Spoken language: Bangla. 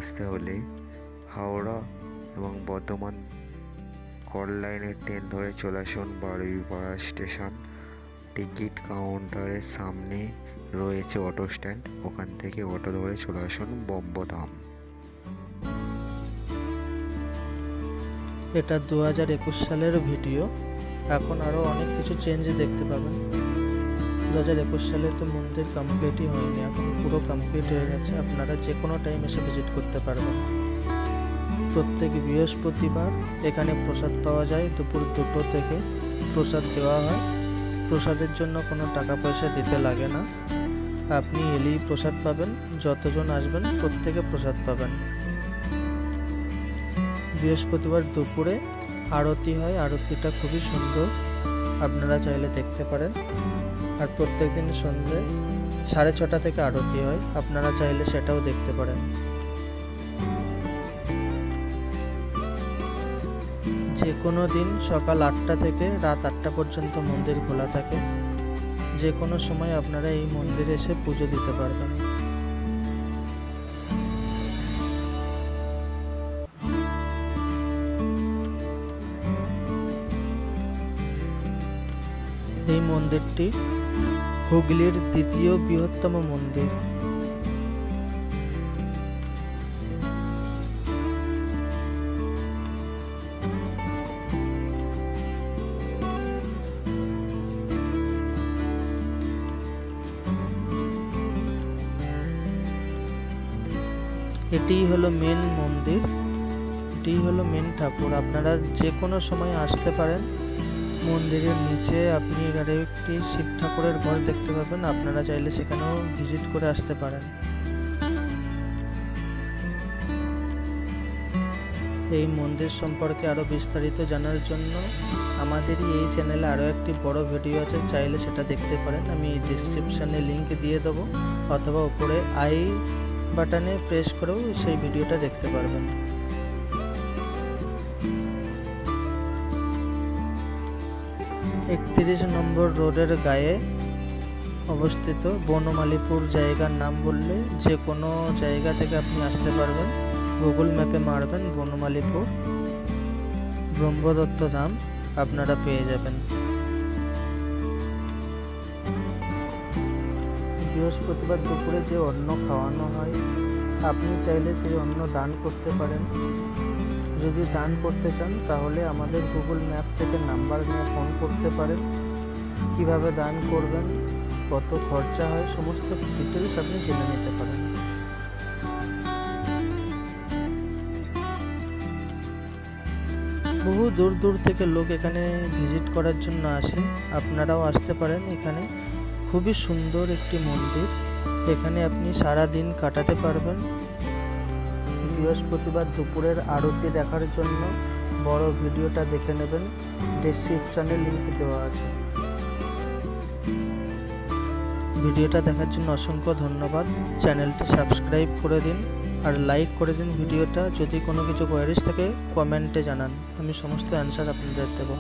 আসতে হলে হাওড়া এবং বর্ধমান কল লাইনের ট্রেন ধরে চলে আসুন বারুইপাড়া স্টেশন। টিকিট কাউন্টারের সামনে রয়েছে অটো স্ট্যান্ড, ওখান থেকে অটো ধরে চলে আসুন বোম্বধাম। এটা 2021 সালের ভিডিও। এখন আরও অনেক কিছু চেঞ্জ দেখতে পাবেন। 2021 সালে তো মন্দির কমপ্লিটই হয়নি, এখন পুরো কমপ্লিট হয়ে গেছে। আপনারা যে কোনো টাইম এসে ভিজিট করতে পারবেন। প্রত্যেক বৃহস্পতিবার এখানে প্রসাদ পাওয়া যায়। দুপুর 2টো থেকে প্রসাদ দেওয়া হয়। প্রসাদের জন্য কোনো টাকা পয়সা দিতে লাগে না, আপনি এলেই প্রসাদ পাবেন। যতজন আসবেন প্রত্যেকে প্রসাদ পাবেন। বৃহস্পতিবার দুপুরে আরতি হয়, আরতিটা খুবই সুন্দর, আপনারা চাইলে দেখতে পারেন। আর প্রত্যেক দিন সন্ধ্যে 6:30 থেকে আরতি হয়, আপনারা চাইলে সেটাও দেখতে পারেন। যে কোনো দিন সকাল 8টা থেকে রাত 8টা পর্যন্ত মন্দির খোলা থাকে। যে কোনো সময় আপনারা এই মন্দিরে এসে পুজো দিতে পারবেন। এই মন্দিরটি হুগলির দ্বিতীয় বৃহত্তম মন্দির। এটিই হলো মেন মন্দির, এটিই হলো মেন ঠাকুর। আপনারা যে কোনো সময় আসতে পারেন। মন্দিরের নিচে আপনি একটি শিব ঠাকুরের ঘর দেখতে পাবেন, আপনারা চাইলে সেখানেও ভিজিট করে আসতে পারেন। এই মন্দির সম্পর্কে আরও বিস্তারিত জানার জন্য আমাদেরই এই চ্যানেলে আরও একটি বড় ভিডিও আছে, চাইলে সেটা দেখতে পারেন। আমি ডিসক্রিপশানে লিংক দিয়ে দেবো, অথবা উপরে আই বাটনে প্রেস করেও সেই ভিডিওটা দেখতে পারবেন। একত্রিশ নম্বর রোডের গায়ে অবস্থিত বনমালীপুর জায়গার নাম বললে যে কোনো জায়গা থেকে আপনি আসতে পারবেন। গুগল ম্যাপে মারবেন বনমালীপুর ব্রহ্মদত্ত ধাম, আপনারা পেয়ে যাবেন। বৃহস্পতিবার দুপুরে যে অন্ন খাওয়ানো হয়, আপনি চাইলে সেই অন্ন দান করতে পারেন। যদি দান করতে চান তাহলে আমাদের গুগল ম্যাপ থেকে নাম্বার নিয়ে ফোন করতে পারেন। কিভাবে দান করবেন, কত খরচা হয়, সমস্ত ডিটেলস আপনি জেনে নিতে পারেন। বহু দূর দূর থেকে লোক এখানে ভিজিট করার জন্য আসে, আপনারাও আসতে পারেন। এখানে খুবই সুন্দর একটি মন্দির, এখানে আপনি সারা দিন কাটাতে পারবেন। বৃহস্পতিবার দুপুরের আরতি দেখার জন্য বড় ভিডিওটা দেখে নেবেন, ডেসক্রিপশনে লিংক দেওয়া আছে। ভিডিওটা দেখার জন্য অসংখ্য ধন্যবাদ। চ্যানেলটি সাবস্ক্রাইব করে দিন আর লাইক করে দিন ভিডিওটা। যদি কোনো কিছু কোয়ারিজ থাকে কমেন্টে জানান, আমি সমস্ত অ্যান্সার আপনাদের দেবো।